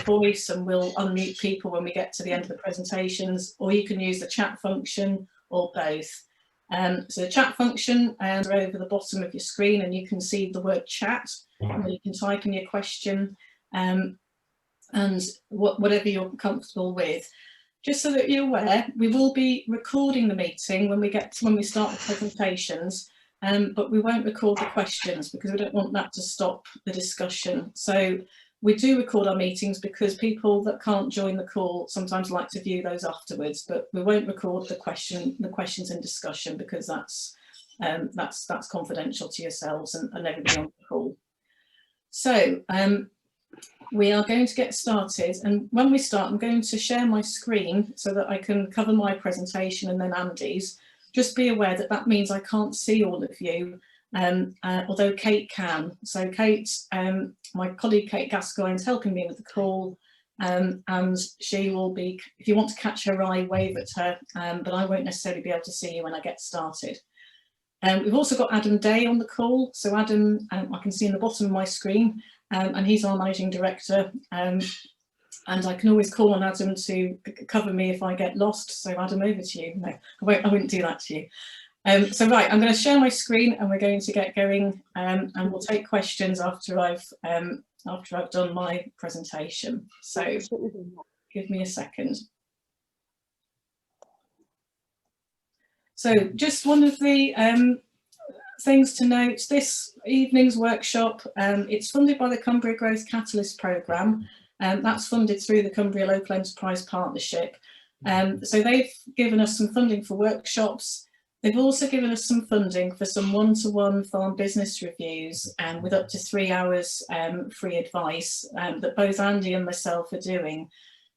voice and we'll unmute people when we get to the end of the presentations, or you can use the chat function or both. So the chat function is over the bottom of your screen, and you can see the word chat, where you can type in your question and whatever you're comfortable with. Just so that you're aware, we will be recording the meeting when we start the presentations, but we won't record the questions because we don't want that to stop the discussion. So we do record our meetings because people that can't join the call sometimes like to view those afterwards, but we won't record the questions and discussion because that's confidential to yourselves and everybody on the call. So we are going to get started, and when we start, I'm going to share my screen so that I can cover my presentation and then Andy's. Just be aware that that means I can't see all of you, although Kate can. So Kate, my colleague Kate Gascoigne is helping me with the call, and she will be, if you want to catch her eye, wave at her, but I won't necessarily be able to see you when I get started. We've also got Adam Day on the call. So Adam, I can see in the bottom of my screen, and he's our managing director, and I can always call on Adam to cover me if I get lost. So Adam, over to you. No, I wouldn't do that to you. So right, I'm going to share my screen and we're going to get going, and we'll take questions after I've done my presentation. So give me a second. So just one of the things to note, this evening's workshop, it's funded by the Cumbria Growth Catalyst programme, and that's funded through the Cumbria Local Enterprise Partnership. So they've given us some funding for workshops. They've also given us some funding for some one-to-one farm business reviews, with up to 3 hours free advice that both Andy and myself are doing.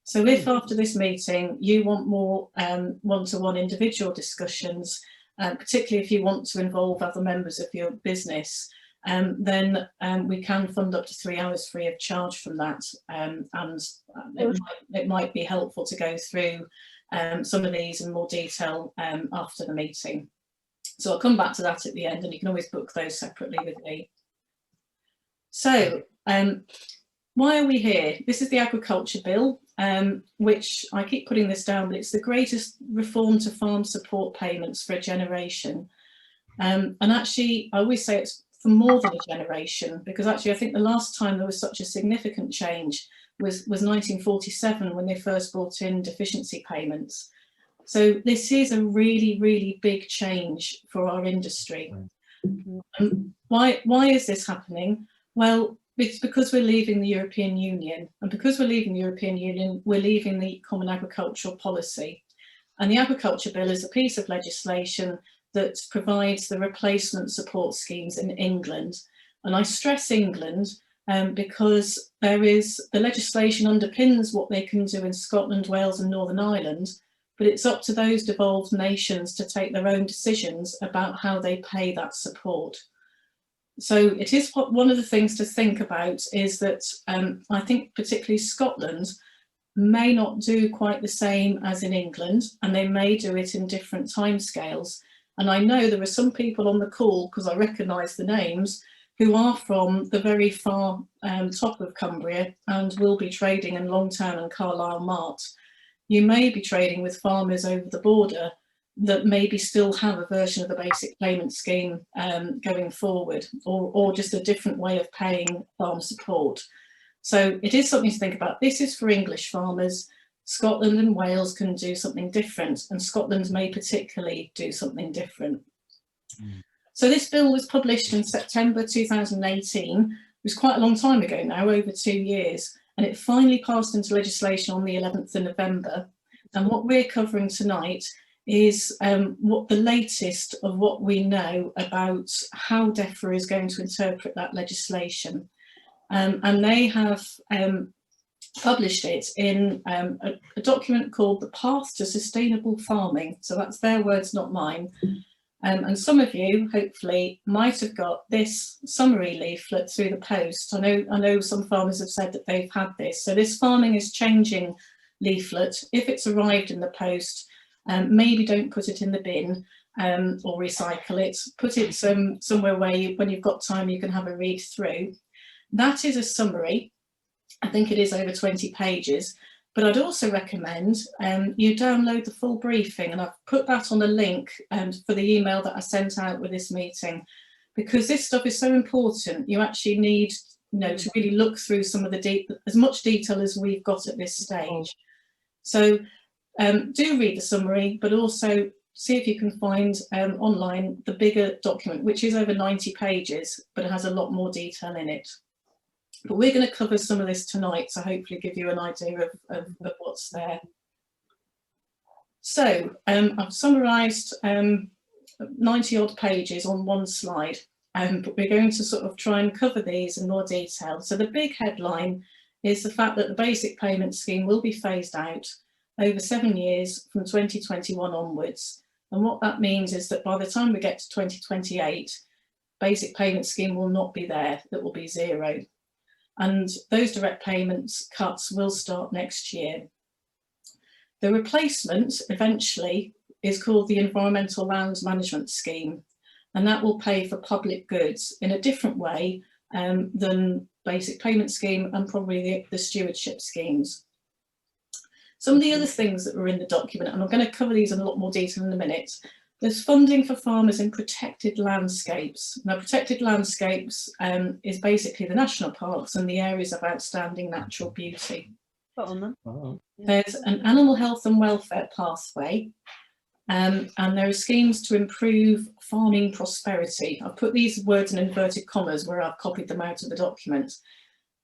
So if after this meeting you want more one-to-one individual discussions, particularly if you want to involve other members of your business, then we can fund up to 3 hours free of charge from that, and it might be helpful to go through some of these in more detail after the meeting. So I'll come back to that at the end, and you can always book those separately with me. So why are we here? This is the Agriculture Bill, which I keep putting this down, but it's the greatest reform to farm support payments for a generation. And actually, I always say it's for more than a generation, because actually I think the last time there was such a significant change was 1947, when they first brought in deficiency payments. So this is a really, really big change for our industry. Why is this happening? Well, it's because we're leaving the European Union, and because we're leaving the European Union, we're leaving the Common Agricultural Policy. And the Agriculture Bill is a piece of legislation that provides the replacement support schemes in England. And I stress England because the legislation underpins what they can do in Scotland, Wales and Northern Ireland, but it's up to those devolved nations to take their own decisions about how they pay that support. So it is one of the things to think about is that I think particularly Scotland may not do quite the same as in England, and they may do it in different timescales. And I know there are some people on the call, because I recognise the names, who are from the very far top of Cumbria and will be trading in Longtown and Carlisle Mart. You may be trading with farmers over the border that maybe still have a version of the basic payment scheme going forward, or just a different way of paying farm support. So it is something to think about. This is for English farmers. Scotland and Wales can do something different, and Scotland may particularly do something different. So this bill was published in September 2018. It was quite a long time ago now, over 2 years, and it finally passed into legislation on the 11th of November. And what we're covering tonight is what the latest of what we know about how DEFRA is going to interpret that legislation. And they have published it in a document called The Path to Sustainable Farming. So that's their words, not mine. And some of you, hopefully, might have got this summary leaflet through the post. I know some farmers have said that they've had this. So this Farming is Changing leaflet, if it's arrived in the post, maybe don't put it in the bin or recycle it. Put it somewhere where when you've got time you can have a read through. That is a summary. I think it is over 20 pages. But I'd also recommend you download the full briefing, and I've put that on a link for the email that I sent out with this meeting, because this stuff is so important. You actually need, you know, to really look through some of the as much detail as we've got at this stage. So do read the summary, but also see if you can find online the bigger document, which is over 90 pages, but it has a lot more detail in it. But we're going to cover some of this tonight, so hopefully give you an idea of what's there. So I've summarised 90 odd pages on one slide, but we're going to sort of try and cover these in more detail. So the big headline is the fact that the basic payment scheme will be phased out over 7 years from 2021 onwards. And what that means is that by the time we get to 2028, basic payment scheme will not be there, it will be zero. And those direct payments cuts will start next year. The replacement eventually is called the Environmental Land Management Scheme, and that will pay for public goods in a different way than basic payment scheme and probably the stewardship schemes. Some of the other things that were in the document, and I'm going to cover these in a lot more detail in a minute. There's funding for farmers in protected landscapes. Now, protected landscapes is basically the national parks and the areas of outstanding natural beauty. There's an animal health and welfare pathway, and there are schemes to improve farming prosperity. I've put these words in inverted commas where I've copied them out of the document.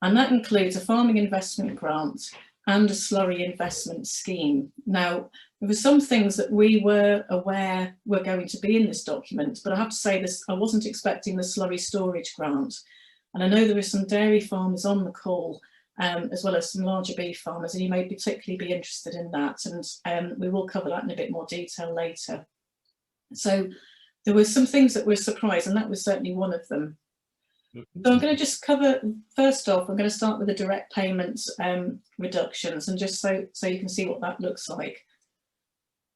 And that includes a farming investment grant and a slurry investment scheme. Now, there were some things that we were aware were going to be in this document, but I have to say this, I wasn't expecting the slurry storage grant. And I know there are some dairy farmers on the call, as well as some larger beef farmers, and you may particularly be interested in that. And we will cover that in a bit more detail later. So there were some things that were a surprise, and that was certainly one of them. So I'm going to just cover, first off, I'm going to start with the direct payments reductions, and just so you can see what that looks like.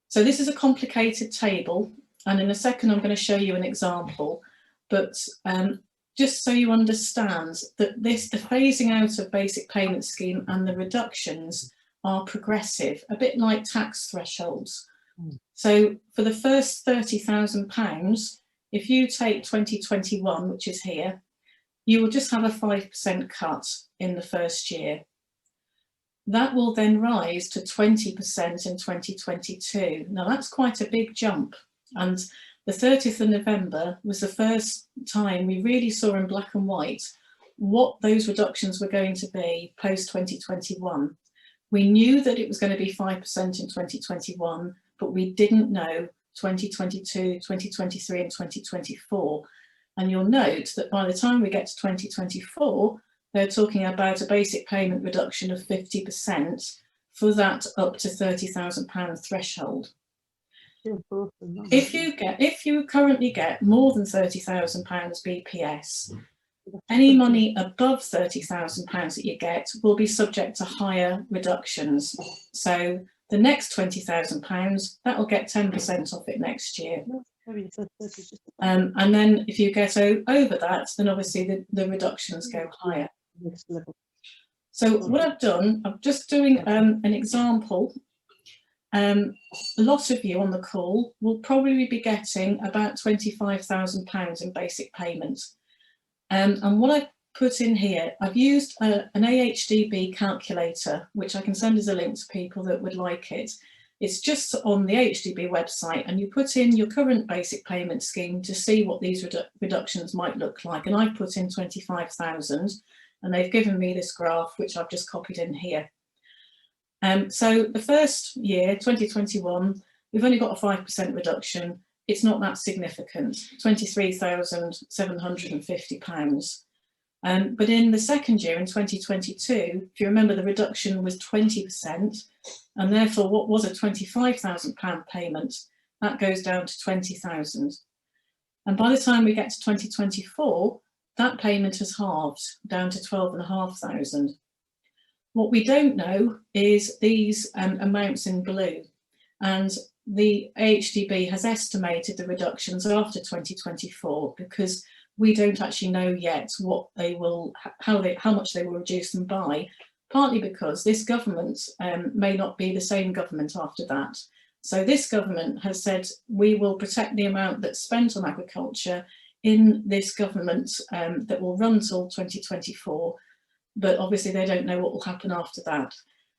So this is a complicated table, and in a second I'm going to show you an example, but just so you understand that the phasing out of basic payment scheme and the reductions are progressive, a bit like tax thresholds. So for the first £30,000, if you take 2021, which is here, you will just have a 5% cut in the first year. That will then rise to 20% in 2022. Now that's quite a big jump. And the 30th of November was the first time we really saw in black and white what those reductions were going to be post 2021. We knew that it was going to be 5% in 2021, but we didn't know 2022, 2023 and 2024. And you'll note that by the time we get to 2024, they're talking about a basic payment reduction of 50% for that up to £30,000 threshold. If you currently get more than £30,000 BPS, any money above £30,000 that you get will be subject to higher reductions. So the next £20,000, that will get 10% off it next year. And then if you get over that, then obviously the reductions go higher. So what I've done, I'm just doing an example. A lot of you on the call will probably be getting about £25,000 in basic payments. And what I've put in here, I've used an AHDB calculator, which I can send as a link to people that would like it. It's just on the AHDB website, and you put in your current basic payment scheme to see what these reductions might look like. And I've put in 25,000, and they've given me this graph, which I've just copied in here. So the first year, 2021, we've only got a 5% reduction. It's not that significant, £23,750. But in the second year, in 2022, if you remember, the reduction was 20%, and therefore what was a £25,000 payment, that goes down to £20,000. And by the time we get to 2024, that payment has halved down to £12,500. What we don't know is these amounts in blue, and the AHDB has estimated the reductions after 2024 because we don't actually know yet what they will, how much they will reduce them by, partly because this government may not be the same government after that. So this government has said we will protect the amount that's spent on agriculture in this government that will run till 2024, but obviously they don't know what will happen after that.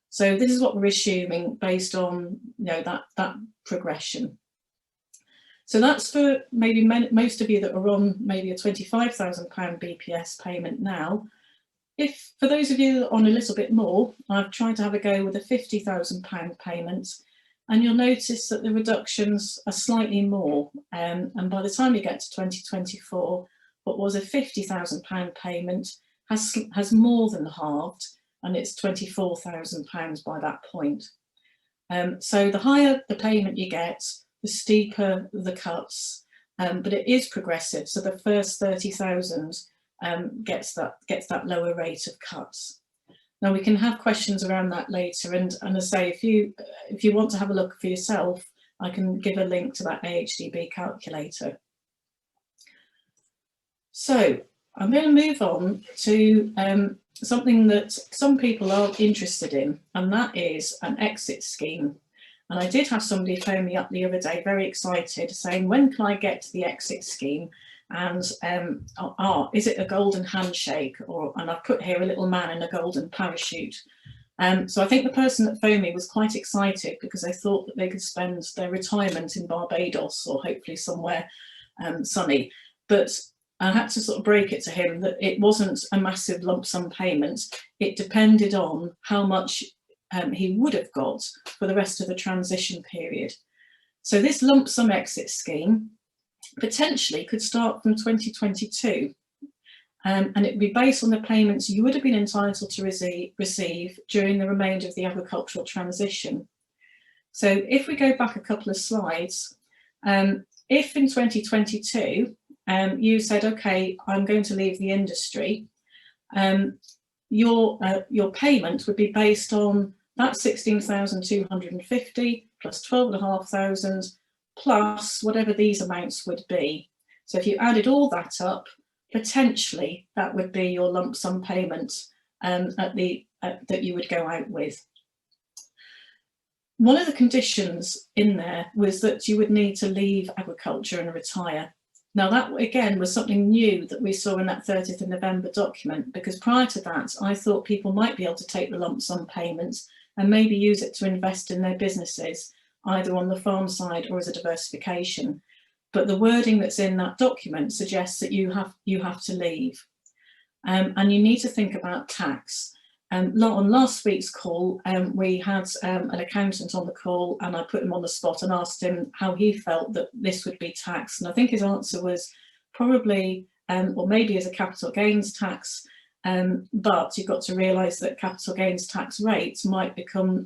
So this is what we're assuming based on, you know, that progression. So that's for maybe most of you that are on maybe a £25,000 BPS payment now. If for those of you on a little bit more, I've tried to have a go with a £50,000 payment, and you'll notice that the reductions are slightly more. And by the time you get to 2024, what was a £50,000 payment has more than halved, and it's £24,000 by that point. So the higher the payment you get, the steeper the cuts, but it is progressive. So the first 30,000 gets that lower rate of cuts. Now we can have questions around that later, and as I say, if you want to have a look for yourself, I can give a link to that AHDB calculator. So I'm going to move on to something that some people are interested in, and that is an exit scheme. And I did have somebody phone me up the other day, very excited, saying, when can I get to the exit scheme? And is it a golden handshake? And I've put here a little man in a golden parachute. So I think the person that phoned me was quite excited because they thought that they could spend their retirement in Barbados or hopefully somewhere sunny. But I had to sort of break it to him that it wasn't a massive lump sum payment. It depended on how much he would have got for the rest of the transition period. So this lump sum exit scheme potentially could start from 2022, and it would be based on the payments you would have been entitled to receive during the remainder of the agricultural transition. So if we go back a couple of slides, if in 2022 you said, okay, I'm going to leave the industry, your payment would be based on that 16,250 plus 12,500 plus whatever these amounts would be. So if you added all that up, potentially that would be your lump sum payment that you would go out with. One of the conditions in there was that you would need to leave agriculture and retire. Now that again was something new that we saw in that 30th of November document, because prior to that I thought people might be able to take the lump sum payments and maybe use it to invest in their businesses, either on the farm side or as a diversification. But the wording that's in that document suggests that you have to leave. And you need to think about tax. On last week's call, we had an accountant on the call, and I put him on the spot and asked him how he felt that this would be taxed. And I think his answer was probably, or maybe as a capital gains tax, but you've got to realise that capital gains tax rates might become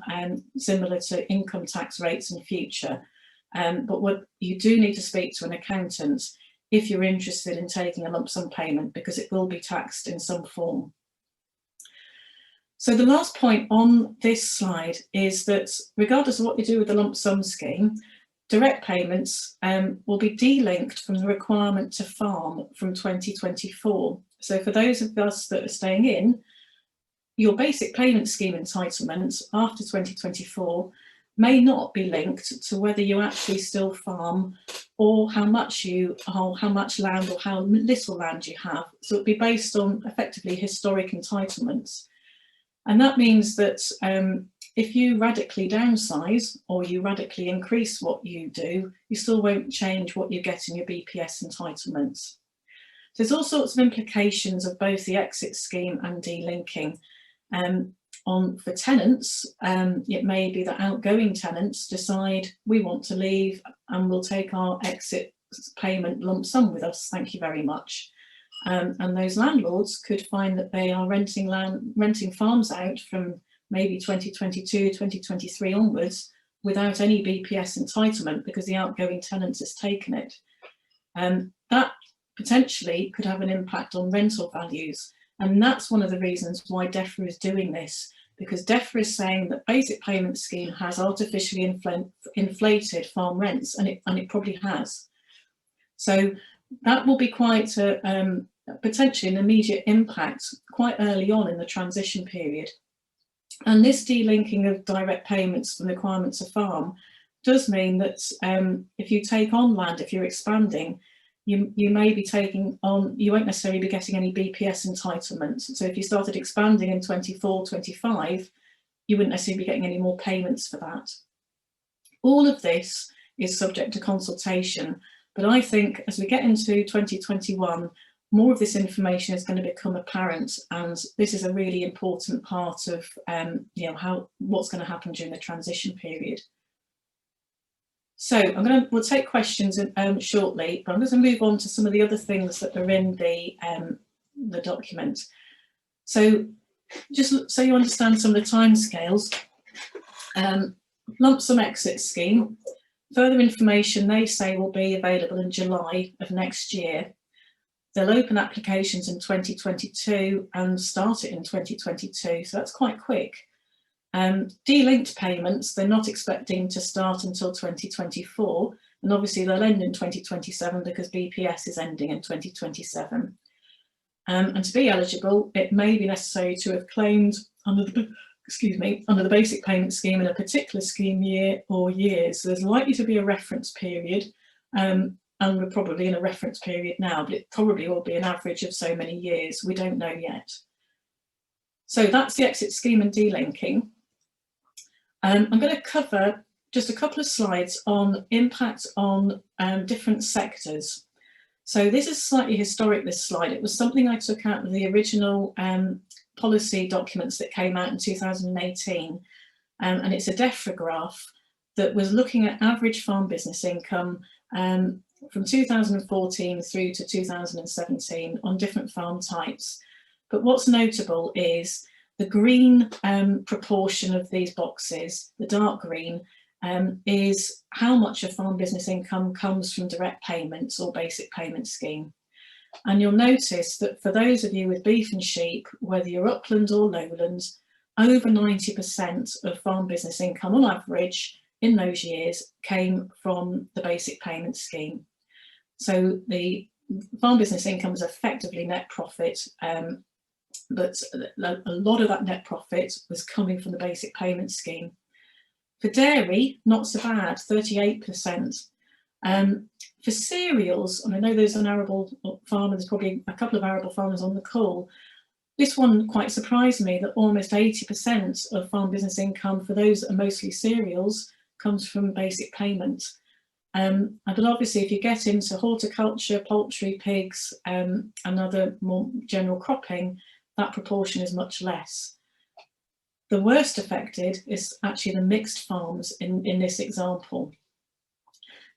similar to income tax rates in future. But what you do need to speak to an accountant if you're interested in taking a lump sum payment, because it will be taxed in some form. So the last point on this slide is that regardless of what you do with the lump sum scheme, direct payments will be delinked from the requirement to farm from 2024. So for those of us that are staying in, your basic payment scheme entitlement after 2024 may not be linked to whether you actually still farm or how much land or how little land you have. So it'll be based on effectively historic entitlements. And that means that if you radically downsize or you radically increase what you do, you still won't change what you get in your BPS entitlements. There's all sorts of implications of both the exit scheme and delinking. For tenants, it may be that outgoing tenants decide we want to leave and we'll take our exit payment lump sum with us, thank you very much. And those landlords could find that they are renting farms out from maybe 2022, 2023 onwards without any BPS entitlement because the outgoing tenant has taken it. That potentially could have an impact on rental values. And that's one of the reasons why DEFRA is doing this, because DEFRA is saying that basic payment scheme has artificially inflated farm rents, and it probably has. So that will be quite potentially an immediate impact quite early on in the transition period. And this delinking of direct payments from the requirements of farm does mean that if you take on land, if you're expanding, you may be taking on, you won't necessarily be getting any BPS entitlements. So if you started expanding in 24, 25, you wouldn't necessarily be getting any more payments for that. All of this is subject to consultation, but I think as we get into 2021, more of this information is going to become apparent, and this is a really important part of what's going to happen during the transition period. So we'll take questions shortly, but I'm going to move on to some of the other things that are in the document. So just so you understand some of the timescales, lump sum exit scheme, further information they say will be available in July of next year. They'll open applications in 2022 and start it in 2022, so that's quite quick. Delinked payments, they're not expecting to start until 2024, and obviously they'll end in 2027 because BPS is ending in 2027. And to be eligible, it may be necessary to have claimed under the basic payment scheme in a particular scheme year or years. So there's likely to be a reference period, and we're probably in a reference period now, but it probably will be an average of so many years. We don't know yet. So that's the exit scheme and delinking. I'm going to cover just a couple of slides on impact on different sectors. So this is slightly historic, this slide. It was something I took out of the original policy documents that came out in 2018. And it's a DEFRA graph that was looking at average farm business income from 2014 through to 2017 on different farm types. But what's notable is the green proportion of these boxes, the dark green, is how much of farm business income comes from direct payments or basic payment scheme. And you'll notice that for those of you with beef and sheep, whether you're upland or lowland, over 90% of farm business income on average in those years came from the basic payment scheme. So the farm business income is effectively net profit, but a lot of that net profit was coming from the basic payment scheme. For dairy, not so bad, 38%. For cereals, and I know there's an arable farmer, there's probably a couple of arable farmers on the call, this one quite surprised me that almost 80% of farm business income for those that are mostly cereals comes from basic payments. But obviously if you get into horticulture, poultry, pigs, and other more general cropping, that proportion is much less. The worst affected is actually the mixed farms in this example.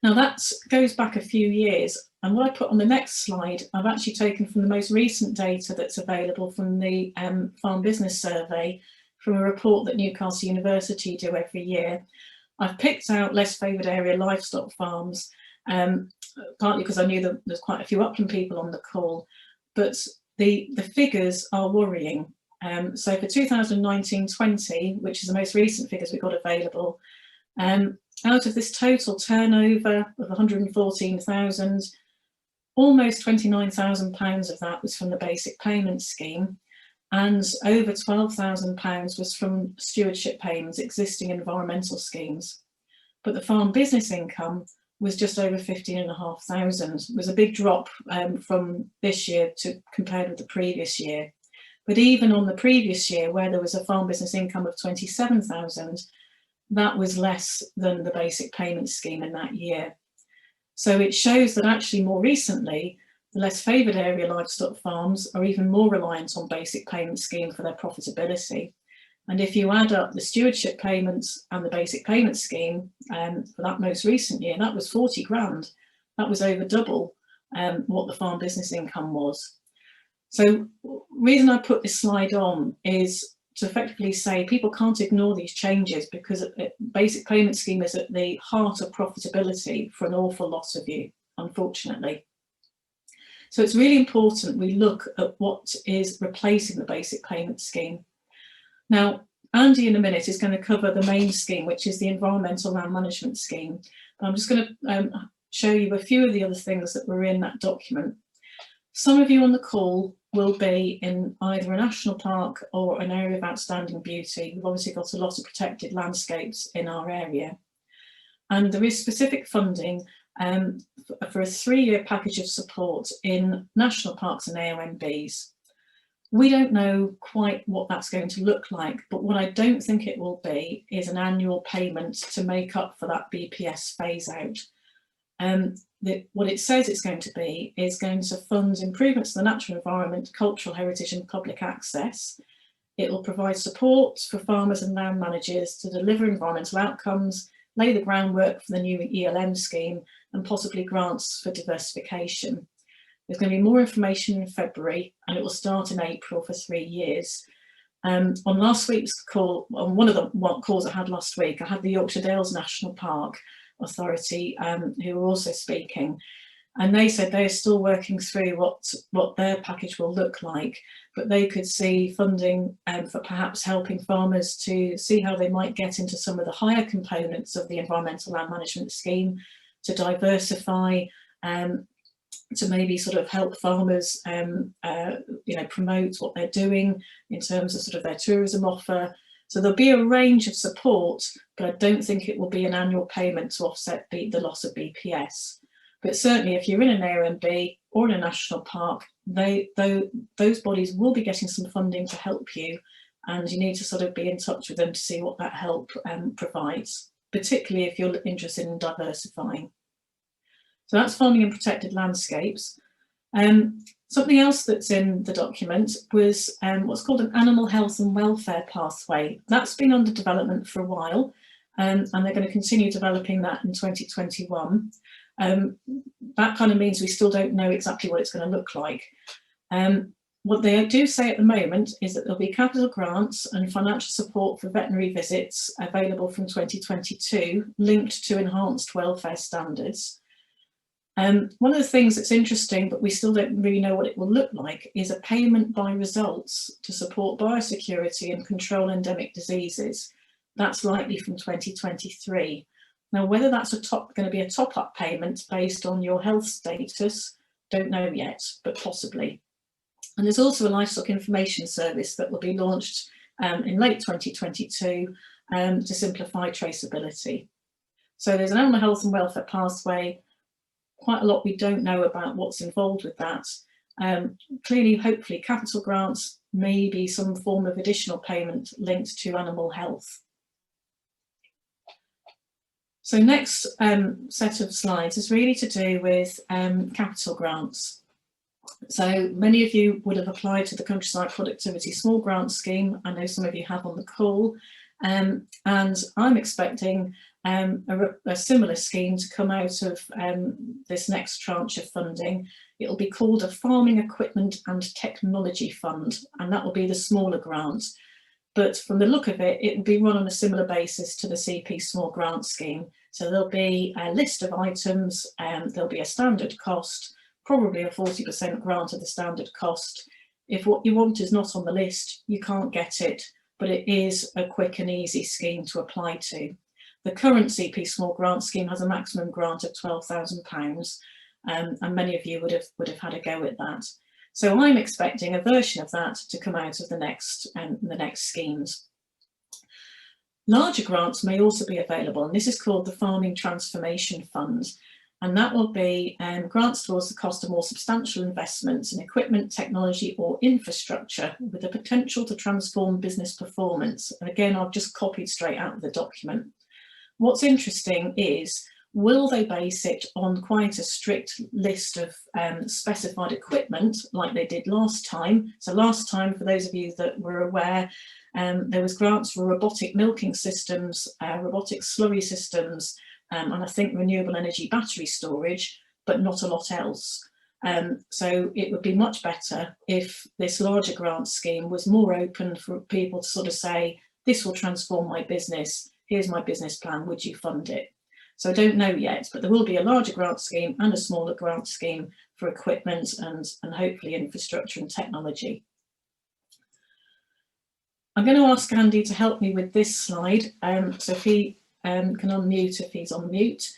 Now that goes back a few years, and what I put on the next slide, I've actually taken from the most recent data that's available from the Farm Business Survey, from a report that Newcastle University do every year. I've picked out less favoured area livestock farms, partly because I knew that there's quite a few upland people on the call, but the figures are worrying. So for 2019-20, which is the most recent figures we got available, out of this total turnover of 114,000, almost £29,000 of that was from the basic payment scheme, and over £12,000 was from stewardship payments, existing environmental schemes. But the farm business income was just over 15,500. It was a big drop from this year compared with the previous year. But even on the previous year, where there was a farm business income of 27,000, that was less than the basic payment scheme in that year. So it shows that actually more recently, the less favoured area livestock farms are even more reliant on basic payment scheme for their profitability. And if you add up the stewardship payments and the basic payment scheme for that most recent year, that was 40 grand. That was over double what the farm business income was. So the reason I put this slide on is to effectively say people can't ignore these changes, because basic payment scheme is at the heart of profitability for an awful lot of you, unfortunately. So it's really important we look at what is replacing the basic payment scheme. Now, Andy in a minute is going to cover the main scheme, which is the environmental land management scheme. But I'm just going to show you a few of the other things that were in that document. Some of you on the call will be in either a national park or an area of outstanding beauty. We've obviously got a lot of protected landscapes in our area. And there is specific funding for a 3-year package of support in national parks and AONBs. We don't know quite what that's going to look like, but what I don't think it will be is an annual payment to make up for that BPS phase out. What it says it's going to be is going to fund improvements to the natural environment, cultural heritage and public access. It will provide support for farmers and land managers to deliver environmental outcomes, lay the groundwork for the new ELM scheme and possibly grants for diversification. There's going to be more information in February and it will start in April for 3 years. On last week's call, on one of the calls I had last week, I had the Yorkshire Dales National Park Authority who were also speaking, and they said they're still working through what their package will look like, but they could see funding for perhaps helping farmers to see how they might get into some of the higher components of the environmental land management scheme, to diversify, to maybe sort of help farmers promote what they're doing in terms of sort of their tourism offer. So there'll be a range of support, but I don't think it will be an annual payment to offset the loss of BPS. But certainly if you're in an AONB or in a national park, those bodies will be getting some funding to help you, and you need to sort of be in touch with them to see what that help provides, particularly if you're interested in diversifying. So that's farming and protected landscapes. Something else that's in the document was what's called an animal health and welfare pathway. That's been under development for a while, and they're going to continue developing that in 2021. That kind of means we still don't know exactly what it's going to look like. What they do say at the moment is that there'll be capital grants and financial support for veterinary visits available from 2022, linked to enhanced welfare standards. One of the things that's interesting, but we still don't really know what it will look like, is a payment by results to support biosecurity and control endemic diseases. That's likely from 2023. Now, whether that's going to be a top-up payment based on your health status, don't know yet, but possibly. And there's also a livestock information service that will be launched in late 2022 to simplify traceability. So there's an animal health and welfare pathway. Quite a lot we don't know about what's involved with that. Clearly, hopefully, capital grants, maybe some form of additional payment linked to animal health. So next set of slides is really to do with capital grants. So many of you would have applied to the Countryside Productivity Small Grant Scheme. I know some of you have on the call, and I'm expecting a similar scheme to come out of this next tranche of funding. It will be called a Farming Equipment and Technology Fund, and that will be the smaller grant. But from the look of it, it will be run on a similar basis to the CP Small Grant Scheme. So there'll be a list of items, there'll be a standard cost, probably a 40% grant of the standard cost. If what you want is not on the list, you can't get it, but it is a quick and easy scheme to apply to. The current CP Small Grant Scheme has a maximum grant of £12,000, and many of you would have had a go at that. So I'm expecting a version of that to come out of the next schemes. Larger grants may also be available, and this is called the Farming Transformation Fund, and that will be grants towards the cost of more substantial investments in equipment, technology or infrastructure with the potential to transform business performance. And again, I've just copied straight out of the document. What's interesting is, will they base it on quite a strict list of specified equipment like they did last time? So last time, for those of you that were aware, there was grants for robotic milking systems, robotic slurry systems, and I think renewable energy battery storage, but not a lot else. So it would be much better if this larger grant scheme was more open for people to sort of say, this will transform my business, here's my business plan, would you fund it? So I don't know yet, but there will be a larger grant scheme and a smaller grant scheme for equipment and hopefully infrastructure and technology. I'm going to ask Andy to help me with this slide. So if he can unmute if he's on mute.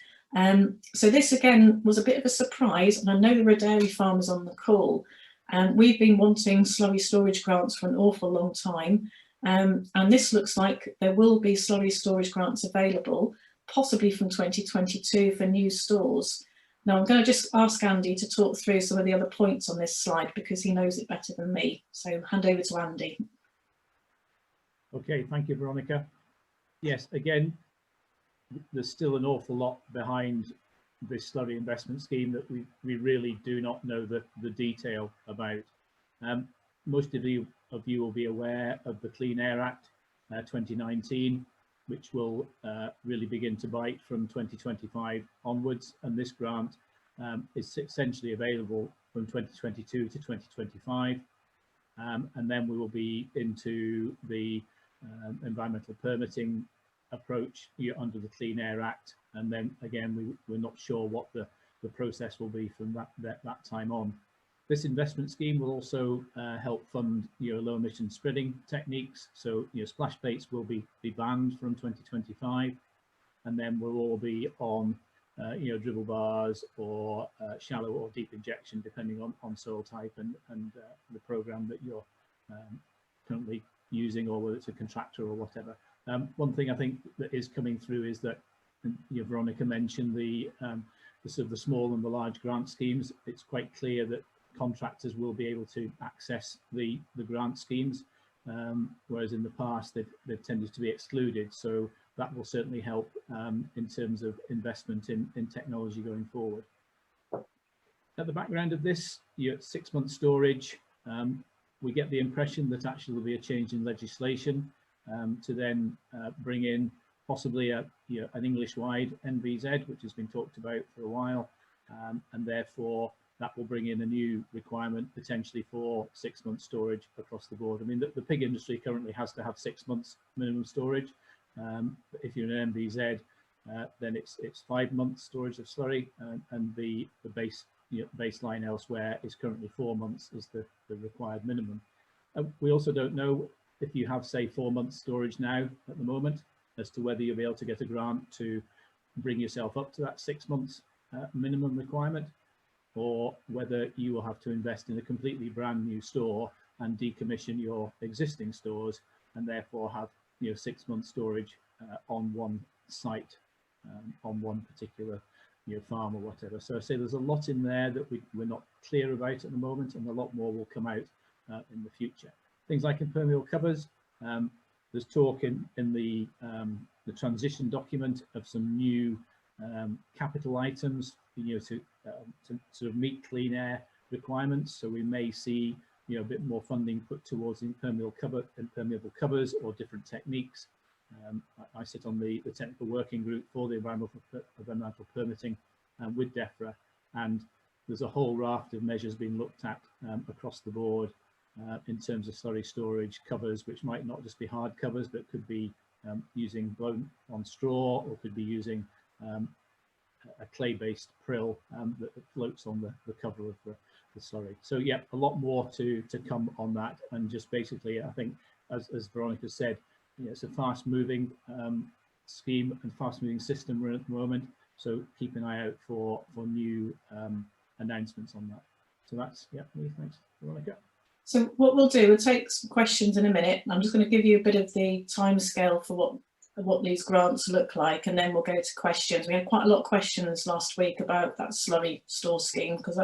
So this again was a bit of a surprise, and I know there are dairy farmers on the call, and we've been wanting slurry storage grants for an awful long time, and this looks like there will be slurry storage grants available, possibly from 2022 for new stores. Now I'm going to just ask Andy to talk through some of the other points on this slide because he knows it better than me. So hand over to Andy. Okay, thank you, Veronica. Yes, again, there's still an awful lot behind this slurry investment scheme that we really do not know the detail about. Most of you will be aware of the Clean Air Act 2019, which will really begin to bite from 2025 onwards, and this grant is essentially available from 2022 to 2025, and then we will be into the environmental permitting approach under the Clean Air Act, and then again we're not sure what the process will be from that time on. This investment scheme will also help fund low emission spreading techniques. So splash plates will be banned from 2025, and then we'll all be on dribble bars or shallow or deep injection, depending on soil type and the program that you're currently using, or whether it's a contractor or whatever. One thing I think that is coming through is that Veronica mentioned the sort of the small and the large grant schemes. It's quite clear that contractors will be able to access the grant schemes, whereas in the past they've tended to be excluded. So that will certainly help in terms of investment in technology going forward. At the background of this, 6 month storage, we get the impression that actually there'll be a change in legislation to then bring in possibly an English-wide NVZ, which has been talked about for a while, and therefore that will bring in a new requirement potentially for 6 month storage across the board. I mean, the pig industry currently has to have 6 months minimum storage. If you're an NVZ, then it's 5 months storage of slurry, and the baseline elsewhere is currently 4 months is the required minimum. We also don't know if you have, say, 4 months storage now at the moment, as to whether you'll be able to get a grant to bring yourself up to that 6 months minimum requirement, or whether you will have to invest in a completely brand new store and decommission your existing stores, and therefore have 6 months storage on one site, on one particular farm or whatever. So I say there's a lot in there that we're not clear about at the moment, and a lot more will come out in the future. Things like impermeable covers. There's talk in the transition document of some new capital items, to sort of meet clean air requirements. So we may see a bit more funding put towards impermeable covers or different techniques. I sit on the technical working group for the environmental permitting with DEFRA, and there's a whole raft of measures being looked at across the board in terms of slurry storage covers, which might not just be hard covers, but could be using blown on straw, or could be using a clay-based prill that floats on the cover of the slurry. So yeah, a lot more to come on that, and just basically, I think, as Veronica said, it's a fast-moving scheme and fast-moving system we're in at the moment. So keep an eye out for new announcements on that. So that's me. Thanks, Veronica. So what we'll do, we'll take some questions in a minute. I'm just going to give you a bit of the timescale for what these grants look like, and then we'll go to questions. We had quite a lot of questions last week about that slurry store scheme, because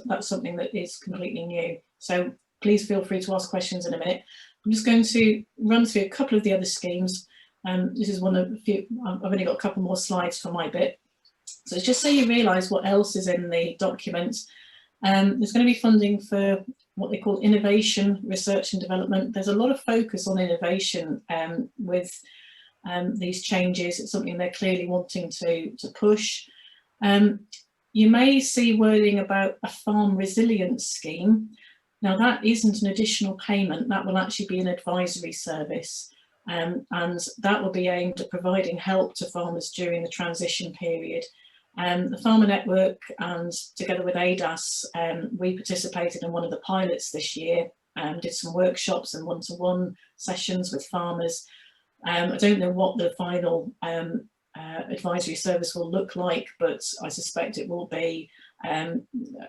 that's something that is completely new. So please feel free to ask questions in a minute. I'm just going to run through a couple of the other schemes. This is one of a few. I've only got a couple more slides for my bit. So it's just so you realise what else is in the document. There's going to be funding for what they call innovation, research and development. There's a lot of focus on innovation with these changes. It's something they're clearly wanting to push. You may see wording about a farm resilience scheme. Now that isn't an additional payment, that will actually be an advisory service, and that will be aimed at providing help to farmers during the transition period. The Farmer Network, and together with ADAS, we participated in one of the pilots this year, did some workshops and one-to-one sessions with farmers. I don't know what the final advisory service will look like, but I suspect it will be a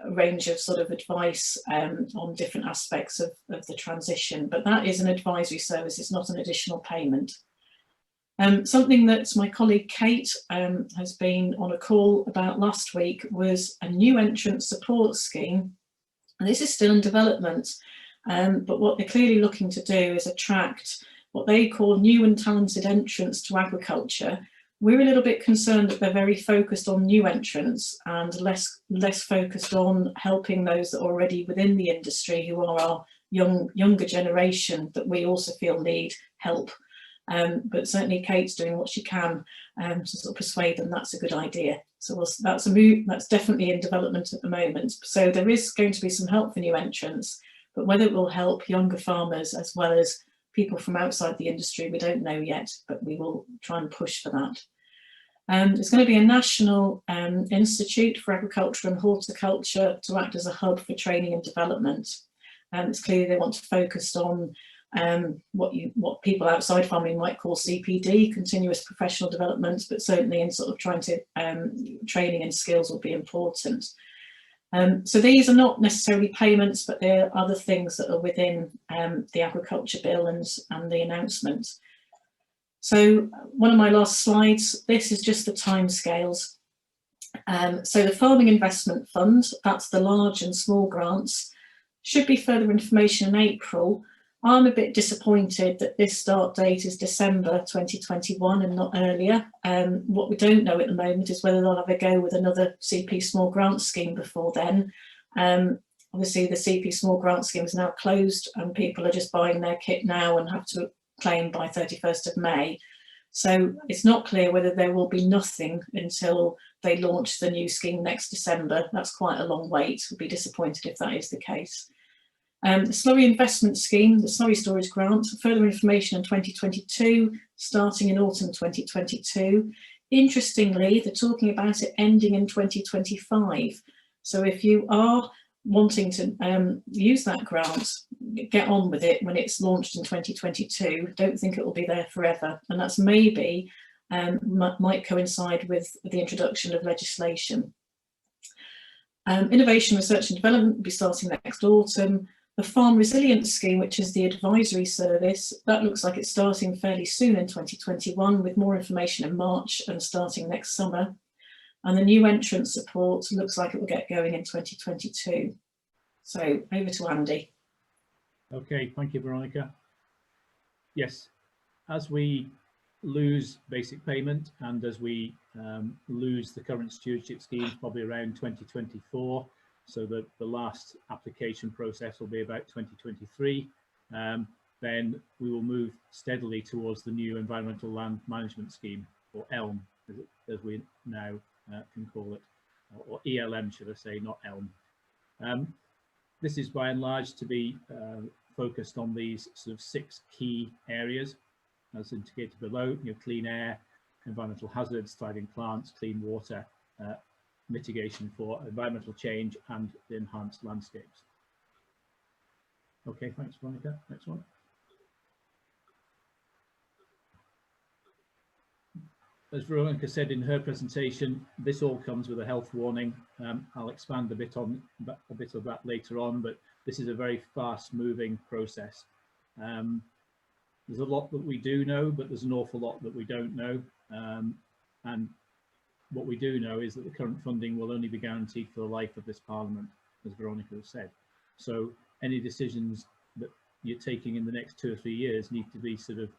range of sort of advice on different aspects of the transition. But that is an advisory service, it's not an additional payment. Something that my colleague Kate has been on a call about last week was a new entrant support scheme. And this is still in development, but what they're clearly looking to do is attract what they call new and talented entrants to agriculture. We're a little bit concerned that they're very focused on new entrants and less focused on helping those that are already within the industry, who are our younger generation that we also feel need help. But certainly Kate's doing what she can to sort of persuade them that's a good idea. So that's a move that's definitely in development at the moment. So there is going to be some help for new entrants, but whether it will help younger farmers as well as people from outside the industry, we don't know yet, but we will try and push for that. There's going to be a national institute for agriculture and horticulture to act as a hub for training and development. It's clearly they want to focus on what people outside farming might call CPD, continuous professional development, but certainly in sort of trying to training and skills will be important. So these are not necessarily payments, but there are other things that are within the agriculture bill and the announcement. So one of my last slides, this is just the timescales. So the Farming Investment Fund, that's the large and small grants, should be further information in April. I'm a bit disappointed that this start date is December 2021 and not earlier. What we don't know at the moment is whether they'll have a go with another CP small grant scheme before then. Obviously the CP small grant scheme is now closed and people are just buying their kit now and have to claim by 31st of May. So it's not clear whether there will be nothing until they launch the new scheme next December. That's quite a long wait. We'll be disappointed if that is the case. The Slurry investment scheme, the Slurry storage grant, further information in 2022, starting in autumn 2022. Interestingly, they're talking about it ending in 2025. So if you are wanting to use that grant, get on with it when it's launched in 2022. Don't think it will be there forever. And that's maybe might coincide with the introduction of legislation. Innovation, research and development will be starting next autumn. The Farm Resilience Scheme, which is the advisory service, that looks like it's starting fairly soon in 2021 with more information in March and starting next summer. And the new entrant support looks like it will get going in 2022. So over to Andy. Okay, thank you, Veronica. Yes, as we lose basic payment and as we lose the current stewardship schemes probably around 2024, so that the last application process will be about 2023, then we will move steadily towards the new Environmental Land Management Scheme, or ELM, as we now can call it, or ELM, should I say, not ELM. This is by and large to be focused on these sort of 6 key areas, as indicated below: clean air, environmental hazards, thriving plants, clean water, mitigation for environmental change, and the enhanced landscapes. Okay, thanks, Veronica. Next one. As Veronica said in her presentation, this all comes with a health warning. I'll expand a bit of that later on, but this is a very fast-moving process. There's a lot that we do know, but there's an awful lot that we don't know. And what we do know is that the current funding will only be guaranteed for the life of this Parliament, as Veronica has said. So any decisions that you're taking in the next 2 or 3 years need to be sort of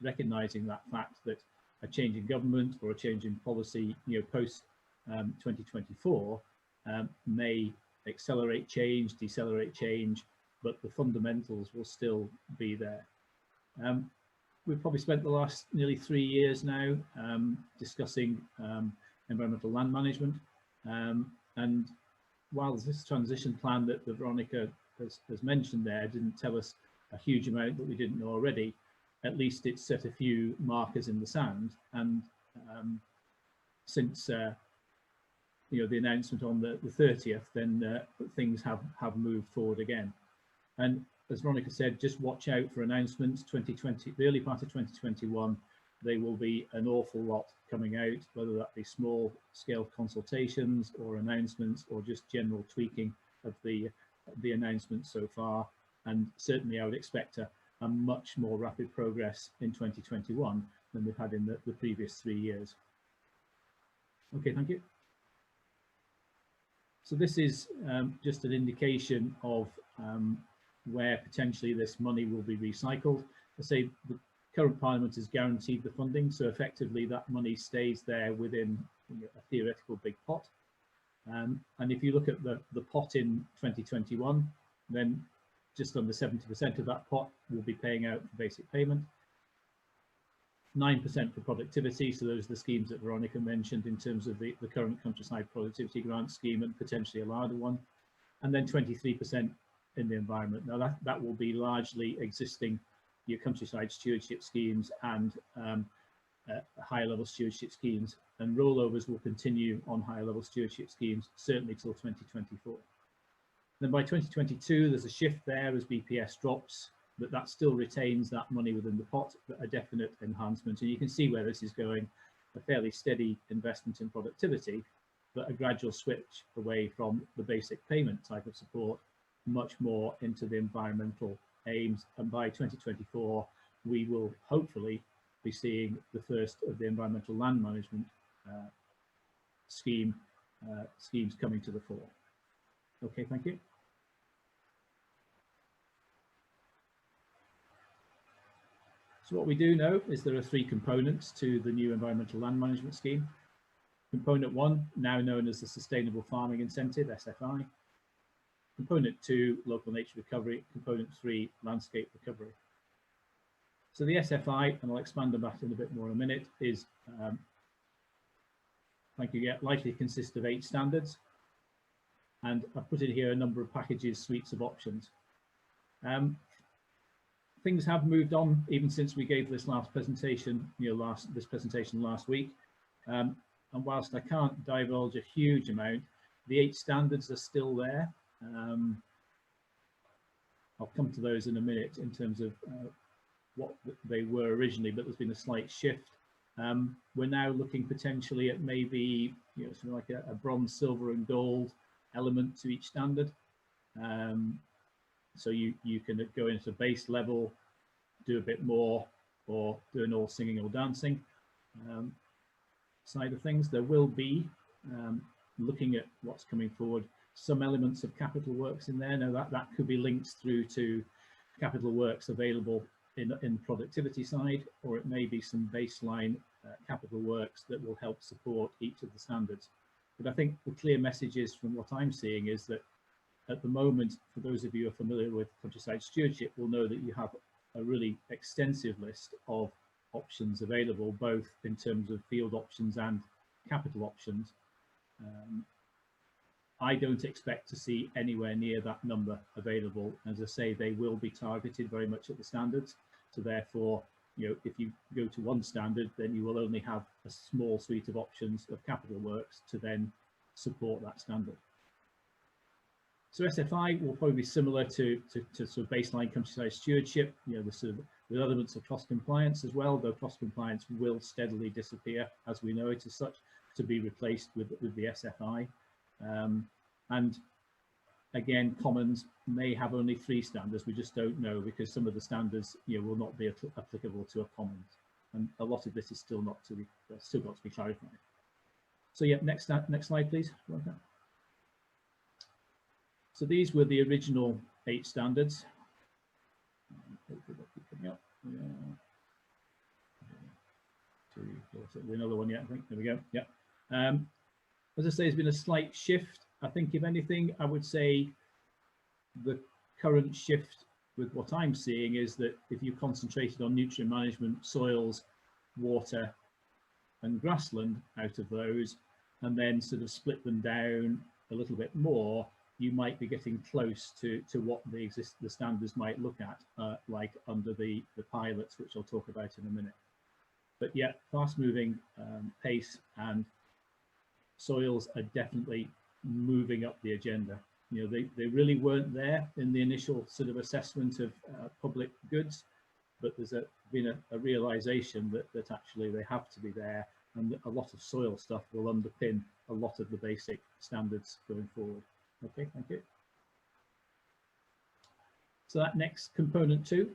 recognising that fact that a change in government or a change in policy, post 2024 may accelerate change, decelerate change, but the fundamentals will still be there. We've probably spent the last nearly 3 years now discussing environmental land management, and while this transition plan that Veronica has mentioned there didn't tell us a huge amount that we didn't know already, at least it set a few markers in the sand. And since the announcement on the 30th, then things have moved forward again. And as Veronica said, just watch out for announcements. 2020, the early part of 2021, there will be an awful lot coming out, whether that be small scale consultations or announcements or just general tweaking of the announcements so far. And certainly I would expect a much more rapid progress in 2021 than we've had in the previous 3 years. Okay, thank you. So this is just an indication of where potentially this money will be recycled. I say the current Parliament has guaranteed the funding, so effectively that money stays there within a theoretical big pot. And if you look at the pot in 2021, then just under 70% of that pot will be paying out for basic payment. 9% for productivity, so those are the schemes that Veronica mentioned in terms of the current countryside productivity grant scheme and potentially a larger one, and then 23% in the environment. Now that will be largely existing your countryside stewardship schemes and higher level stewardship schemes, and rollovers will continue on higher level stewardship schemes certainly till 2024. Then by 2022 there's a shift there as BPS drops, but that still retains that money within the pot, but a definite enhancement. And you can see where this is going, a fairly steady investment in productivity, but a gradual switch away from the basic payment type of support, much more into the environmental aims. And by 2024, we will hopefully be seeing the first of the environmental land management schemes coming to the fore. Okay, thank you. So what we do know is there are 3 components to the new environmental land management scheme. Component 1, now known as the Sustainable Farming Incentive, SFI. Component 2, Local Nature Recovery. Component 3, Landscape Recovery. So the SFI, and I'll expand on that in a bit more in a minute, is likely to consist of 8 standards. And I've put in here a number of packages, suites of options. Things have moved on even since we gave this last presentation, this presentation last week. And whilst I can't divulge a huge amount, the 8 standards are still there. I'll come to those in a minute in terms of what they were originally, but there's been a slight shift. We're now looking potentially at maybe something like a bronze, silver and gold element to each standard. So you can go into base level, do a bit more, or do an all singing or dancing side of things. There will be, looking at what's coming forward, some elements of capital works in there. Now that could be linked through to capital works available in the productivity side, or it may be some baseline capital works that will help support each of the standards. But I think the clear messages from what I'm seeing is that at the moment, for those of you who are familiar with countryside stewardship, will know that you have a really extensive list of options available, both in terms of field options and capital options. I don't expect to see anywhere near that number available. As I say, they will be targeted very much at the standards. So therefore, if you go to one standard, then you will only have a small suite of options of capital works to then support that standard. So SFI will probably be similar to sort of baseline countryside stewardship, the sort of with elements of cost compliance as well, though cost compliance will steadily disappear as we know it as such, to be replaced with the SFI. And again, commons may have only 3 standards. We just don't know, because some of the standards will not be applicable to a commons, and a lot of this is still got to be clarified. So yeah, next slide, please. So these were the original 8 standards. Another one, yeah, I think. There we go. Yeah. As I say, there's been a slight shift. I think, if anything, I would say the current shift with what I'm seeing is that if you concentrated on nutrient management, soils, water, and grassland out of those, and then sort of split them down a little bit more, you might be getting close to what the standards might look at, like under the pilots, which I'll talk about in a minute. But yeah, fast-moving pace, and soils are definitely moving up the agenda. They really weren't there in the initial sort of assessment of public goods, but there's been a realization that actually they have to be there, and a lot of soil stuff will underpin a lot of the basic standards going forward. Okay, thank you. So that next component 2,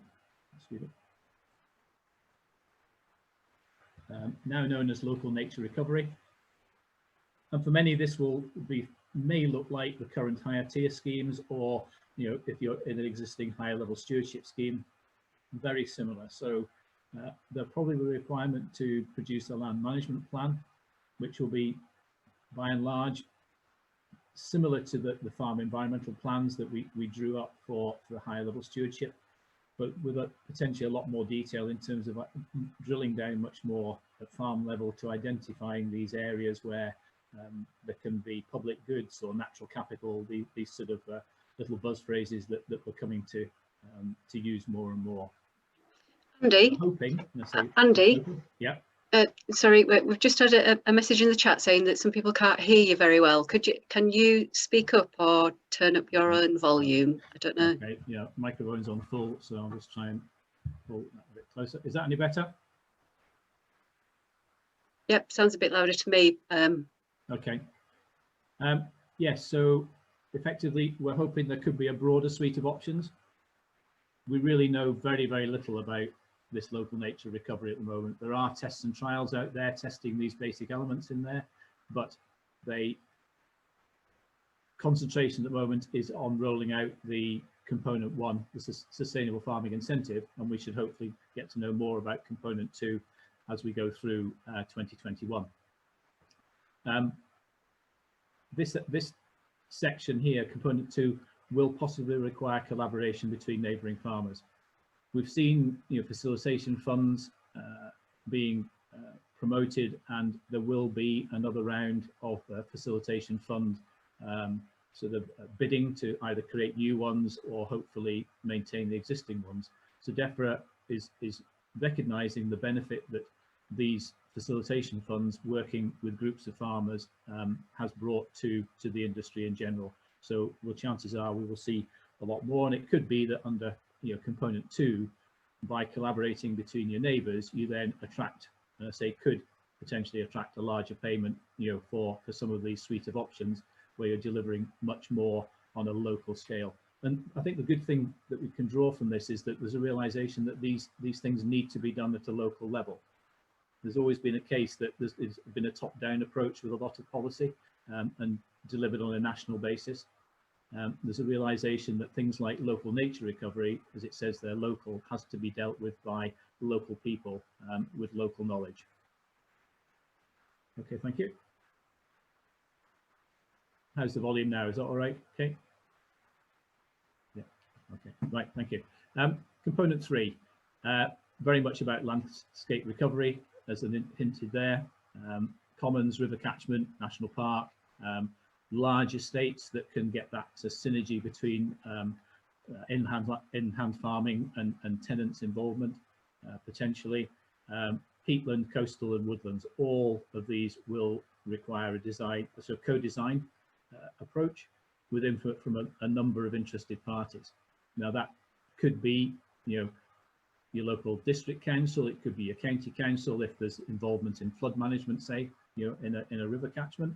now known as local nature recovery. And for many, this may look like the current higher tier schemes, or if you're in an existing higher level stewardship scheme, very similar. So there'll probably be a requirement to produce a land management plan, which will be by and large similar to the farm environmental plans that we drew up for higher level stewardship, but with potentially a lot more detail in terms of drilling down much more at farm level to identifying these areas where there can be public goods or natural capital, these sort of little buzz phrases that we're coming to use more and more. Andy, Andy, yeah. Sorry, we've just had a message in the chat saying that some people can't hear you very well. Can you speak up or turn up your own volume? I don't know. Okay, yeah, microphone's on full, so I'll just try and pull that a bit closer. Is that any better? Yep, sounds a bit louder to me. Okay. Yes, so effectively, we're hoping there could be a broader suite of options. We really know very, very little about this local nature recovery at the moment. There are tests and trials out there testing these basic elements in there, but concentration at the moment is on rolling out the component 1, the sustainable farming incentive, and we should hopefully get to know more about component 2 as we go through 2021. This section here, component 2, will possibly require collaboration between neighbouring farmers. We've seen facilitation funds being promoted, and there will be another round of facilitation fund sort of bidding to either create new ones or hopefully maintain the existing ones. So DEFRA is recognising the benefit that these facilitation funds working with groups of farmers has brought to the industry in general. So the chances are we will see a lot more, and it could be that under component 2, by collaborating between your neighbours, you then attract, could potentially attract a larger payment, for some of these suite of options where you're delivering much more on a local scale. And I think the good thing that we can draw from this is that there's a realisation that these things need to be done at a local level. There's always been a case that there's been a top-down approach with a lot of policy and delivered on a national basis. There's a realization that things like local nature recovery, as it says there, local, has to be dealt with by local people with local knowledge. Okay, thank you. How's the volume now? Is that all right? Okay. Yeah, okay, right, thank you. Component 3, very much about landscape recovery, as hinted there. Commons, river catchment, national park, large estates that can get that synergy between in-hand farming and tenants' involvement, potentially. Peatland, coastal and woodlands, all of these will require a design, so co-design approach with input from a number of interested parties. Now that could be, your local district council, it could be your county council if there's involvement in flood management, say, in a river catchment.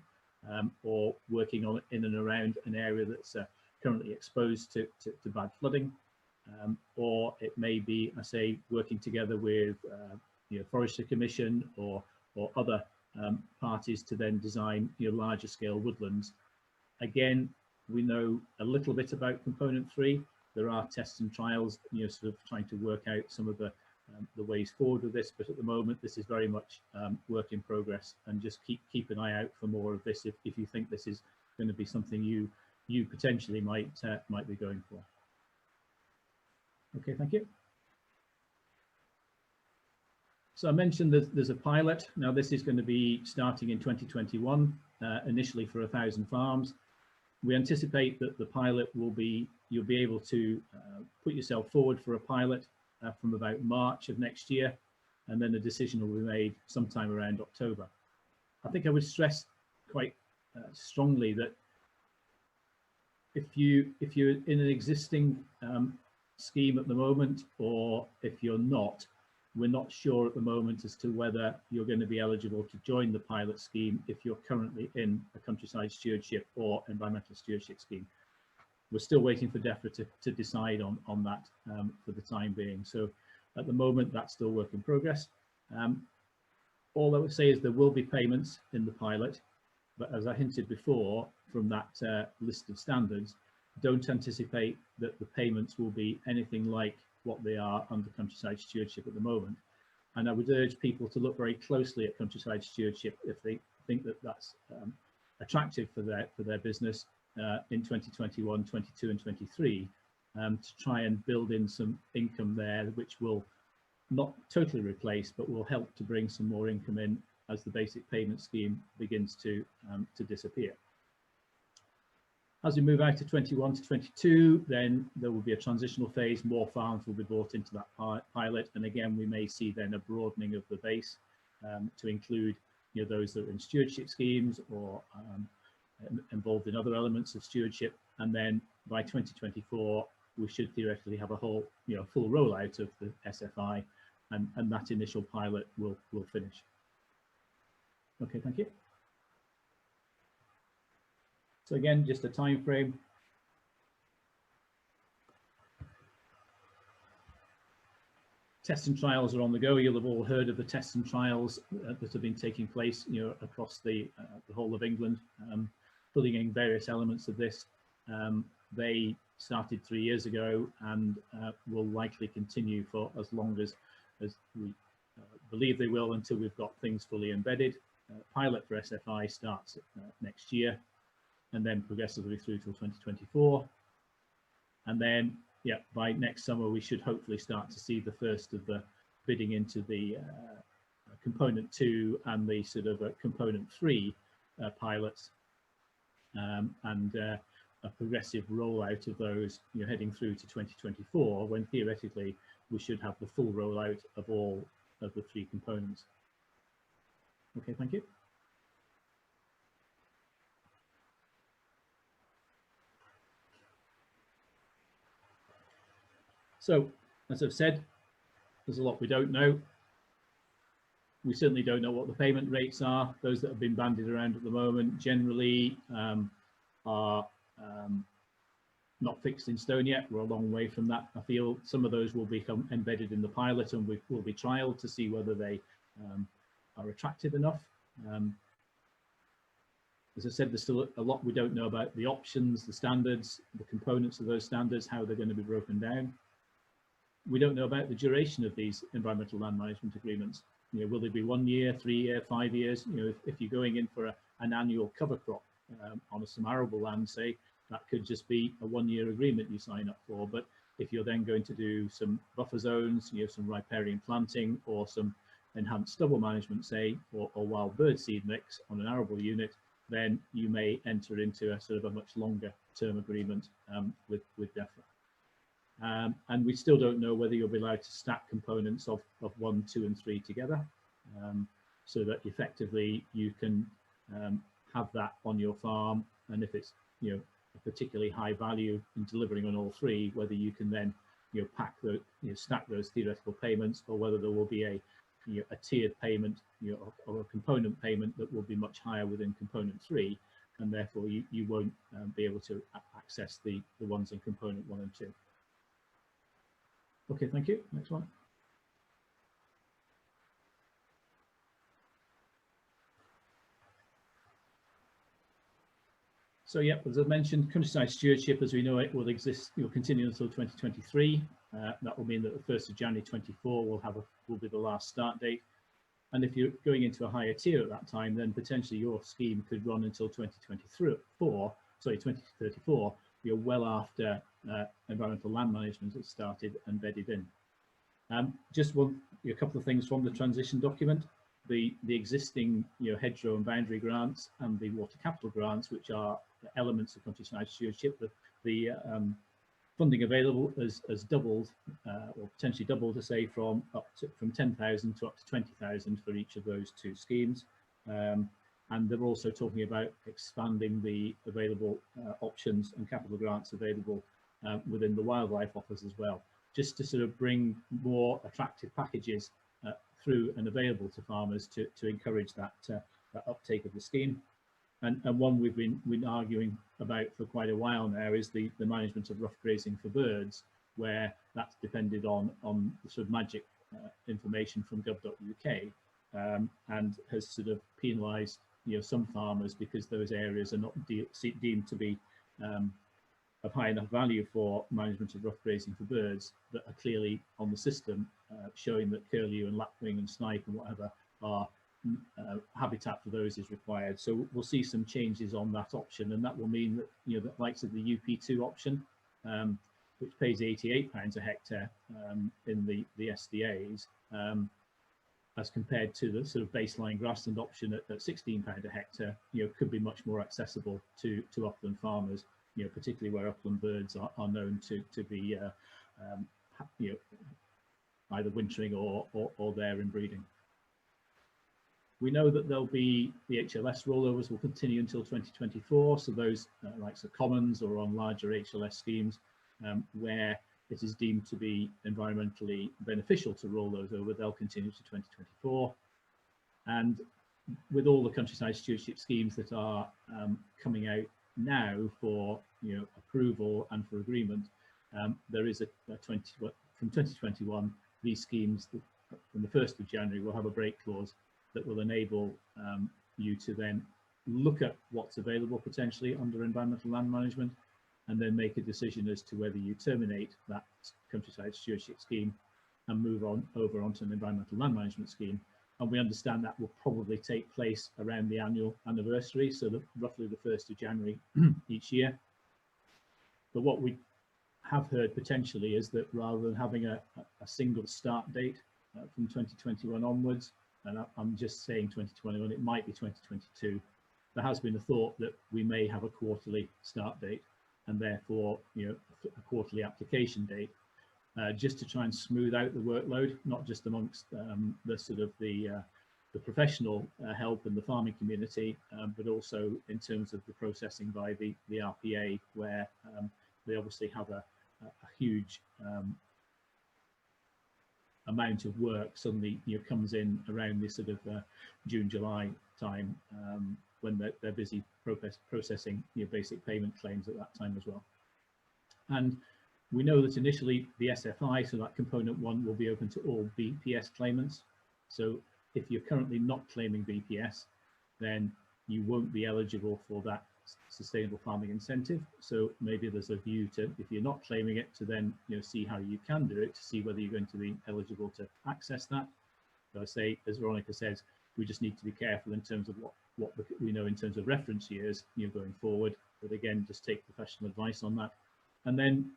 Or working on in and around an area that's currently exposed to bad flooding, or it may be, working together with Forestry Commission or other parties to then design larger scale woodlands. Again, we know a little bit about component 3. There are tests and trials, sort of trying to work out some of the ways forward with this, but at the moment this is very much work in progress, and just keep an eye out for more of this if you think this is going to be something you potentially might be going for. Okay, thank you. So I mentioned there's a pilot. Now this is going to be starting in 2021, initially for 1,000 farms. We anticipate that the pilot will be, you'll be able to put yourself forward for a pilot from about March of next year, and then a decision will be made sometime around October. I think I would stress quite strongly that if you're in an existing scheme at the moment, or if you're not, we're not sure at the moment as to whether you're going to be eligible to join the pilot scheme if you're currently in a countryside stewardship or environmental stewardship scheme. We're still waiting for DEFRA to decide on that for the time being. So at the moment, that's still work in progress. All I would say is there will be payments in the pilot, but as I hinted before, from that list of standards, don't anticipate that the payments will be anything like what they are under countryside stewardship at the moment. And I would urge people to look very closely at countryside stewardship if they think that that's attractive for their business in 2021, 22 and 23, to try and build in some income there, which will not totally replace, but will help to bring some more income in as the basic payment scheme begins to disappear. As we move out to 21 to 22, then there will be a transitional phase. More farms will be brought into that pilot, and again we may see then a broadening of the base to include, you know, those that are in stewardship schemes or involved in other elements of stewardship. And then by 2024 we should theoretically have a whole, you know, full rollout of the SFI, and that initial pilot will finish. Okay, thank you. So again, just a time frame. Tests and trials are on the go. You'll have all heard of the tests and trials that have been taking place, you know, across the whole of England, pulling in various elements of this. They started 3 years ago and will likely continue for as long as we believe they will, until we've got things fully embedded. Pilot for SFI starts next year, and then progressively through till 2024. And then, yeah, by next summer, we should hopefully start to see the first of the bidding into the component 2 and the sort of component 3 pilots, and a progressive rollout of those, you know, heading through to 2024, when theoretically we should have the full rollout of all of the 3 components. Okay, thank you. So, as I've said, there's a lot we don't know. We certainly don't know what the payment rates are. Those that have been bandied around at the moment generally are not fixed in stone yet. We're a long way from that. I feel some of those will become embedded in the pilot, and will be trialed to see whether they are attractive enough. As I said, there's still a lot we don't know about the options, the standards, the components of those standards, how they're going to be broken down. We don't know about the duration of these environmental land management agreements. You know, will they be 1 year, 3 year, 5 years? You know, if you're going in for an annual cover crop on some arable land, say, that could just be a 1 year agreement you sign up for. But if you're then going to do some buffer zones, you know, some riparian planting or some enhanced stubble management, say, or wild bird seed mix on an arable unit, then you may enter into a sort of a much longer term agreement with DEFRA. And we still don't know whether you'll be allowed to stack components of 1, 2 and 3 together, so that effectively you can have that on your farm, and if it's, you know, a particularly high value in delivering on all 3, whether you can then, you know, pack the, you know, stack those theoretical payments, or whether there will be a, you know, a tiered payment, you know, or a component payment that will be much higher within component 3, and therefore you won't be able to access the ones in component 1 and 2. Okay, thank you. Next one. So yeah, as I mentioned, countryside stewardship as we know it will exist, will continue until 2023. That will mean that the 1st of January 24 will be the last start date. And if you're going into a higher tier at that time, then potentially your scheme could run until 2034, you're well after environmental land management has started and bedded in. Just a couple of things from the transition document. The existing, you know, hedgerow and boundary grants and the water capital grants, which are elements of countryside stewardship, the funding available has doubled, or potentially doubled, to say, from 10,000 to up to 20,000 for each of those 2 schemes. And they're also talking about expanding the available options and capital grants available within the wildlife offers as well, just to sort of bring more attractive packages through and available to farmers to encourage that uptake of the scheme. And one we've been arguing about for quite a while now is the management of rough grazing for birds, where that's depended on the sort of magic information from gov.uk, and has sort of penalised some farmers because those areas are not deemed to be of high enough value for management of rough grazing for birds, that are clearly on the system, showing that curlew and lapwing and snipe and whatever are habitat for those is required. So we'll see some changes on that option, and that will mean that the likes of the UP2 option, which pays £88 a hectare in the SDAs, as compared to the sort of baseline grassland option at £16 a hectare, could be much more accessible to upland farmers, particularly where upland birds are known to be either wintering or there in breeding. We know that there'll be the HLS rollovers will continue until 2024. So those likes of commons or on larger HLS schemes where it is deemed to be environmentally beneficial to roll those over, they'll continue to 2024. And with all the countryside stewardship schemes that are coming out now for approval and for agreement, there is from 2021, these schemes from the 1st of January will have a break clause that will enable you to then look at what's available potentially under environmental land management, and then make a decision as to whether you terminate that countryside stewardship scheme and move over onto an environmental land management scheme. And we understand that will probably take place around the annual anniversary, so roughly the 1st of January each year. But what we have heard potentially is that rather than having a single start date from 2021 onwards, and I'm just saying 2021, it might be 2022, there has been a thought that we may have a quarterly start date and therefore a quarterly application date, just to try and smooth out the workload, not just amongst the sort of the professional help in the farming community, but also in terms of the processing by the RPA, where they obviously have a huge amount of work suddenly comes in around this sort of June, July time, when they're busy processing basic payment claims at that time as well. And we know that initially the SFI, so that component 1, will be open to all BPS claimants. So if you're currently not claiming BPS, then you won't be eligible for that sustainable farming incentive. So maybe there's a view to, if you're not claiming it, to then see how you can do it, to see whether you're going to be eligible to access that. So I say, as Veronica says, we just need to be careful in terms of what we know in terms of reference years going forward. But again, just take professional advice on that. And then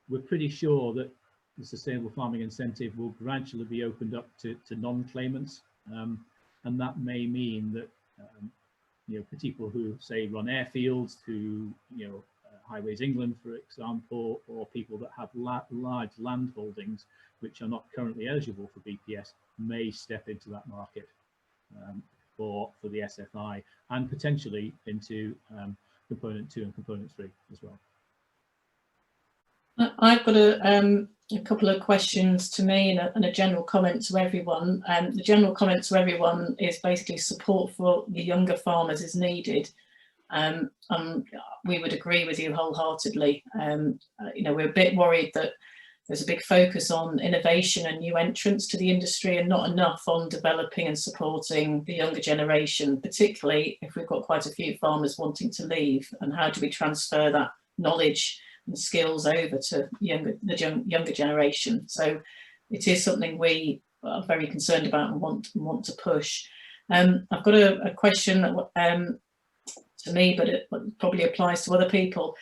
we're pretty sure that the sustainable farming incentive will gradually be opened up to non-claimants, and that may mean that people who say run airfields, who Highways England, for example, or people that have large land holdings which are not currently eligible for BPS may step into that market for the SFI, and potentially into component 2 and component 3 as well. I've got a couple of questions to me and a general comment to everyone. The general comment to everyone is basically support for the younger farmers is needed. We would agree with you wholeheartedly. We're a bit worried that there's a big focus on innovation and new entrants to the industry and not enough on developing and supporting the younger generation, particularly if we've got quite a few farmers wanting to leave, and how do we transfer that knowledge and skills over to the younger generation. So it is something we are very concerned about and want to push. I've got a question to me, but it probably applies to other people.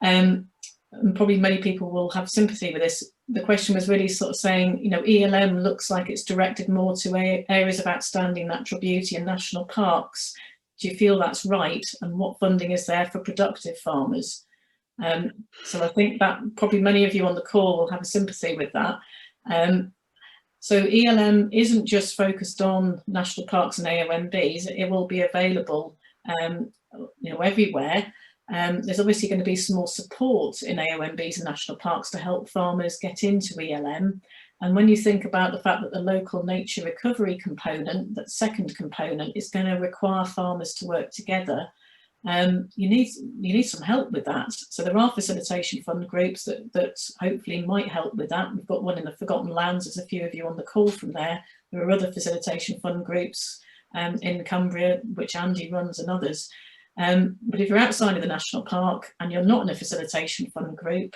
And probably many people will have sympathy with this. The question was really sort of saying, ELM looks like it's directed more to areas of outstanding natural beauty and national parks. Do you feel that's right? And what funding is there for productive farmers? So I think that probably many of you on the call will have a sympathy with that. So ELM isn't just focused on national parks and AONBs. It will be available everywhere. There's obviously going to be some more support in AONBs and national parks to help farmers get into ELM. And when you think about the fact that the local nature recovery component, that second component, is going to require farmers to work together, you need some help with that. So there are facilitation fund groups that hopefully might help with that. We've got one in the Forgotten Lands. There's a few of you on the call from there. There are other facilitation fund groups in Cumbria, which Andy runs, and others. But if you're outside of the national park and you're not in a facilitation fund group,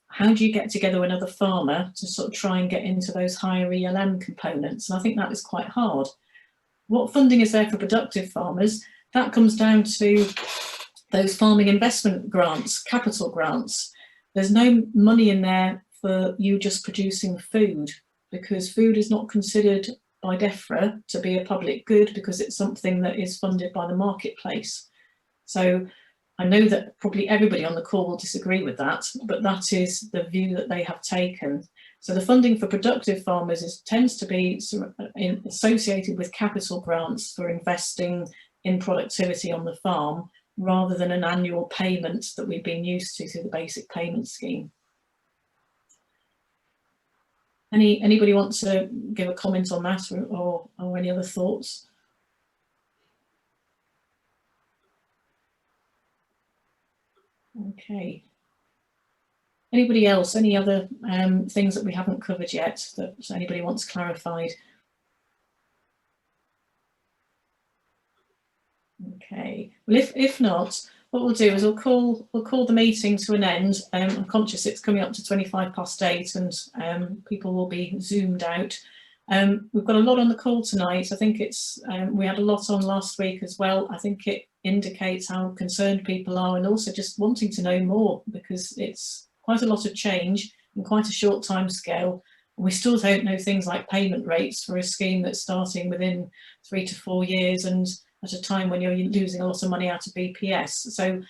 how do you get together with another farmer to sort of try and get into those higher ELM components? And I think that is quite hard. What funding is there for productive farmers? That comes down to those farming investment grants, capital grants. There's no money in there for you just producing food, because food is not considered by DEFRA to be a public good, because it's something that is funded by the marketplace. So I know that probably everybody on the call will disagree with that, but that is the view that they have taken. So the funding for productive farmers tends to be associated with capital grants for investing in productivity on the farm, rather than an annual payment that we've been used to through the basic payment scheme. Anybody want to give a comment on that, or any other thoughts? Okay. Anybody else? Any other things that we haven't covered yet that anybody wants clarified? Okay. Well, if not, what we'll do is we'll call the meeting to an end. I'm conscious it's coming up to 8:25 and people will be zoomed out. We've got a lot on the call tonight. I think it's we had a lot on last week as well. I think it indicates how concerned people are, and also just wanting to know more, because it's quite a lot of change in quite a short time scale. We still don't know things like payment rates for a scheme that's starting within 3 to 4 years, and at a time when you're losing a lot of money out of BPS. So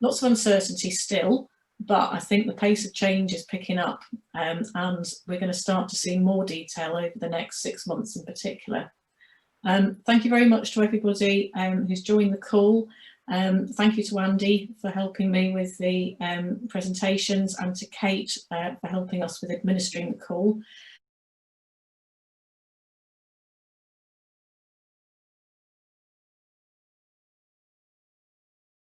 lots of uncertainty still, but I think the pace of change is picking up, and we're going to start to see more detail over the next 6 months in particular. Thank you very much to everybody who's joined the call. Thank you to Andy for helping me with the presentations, and to Kate for helping us with administering the call.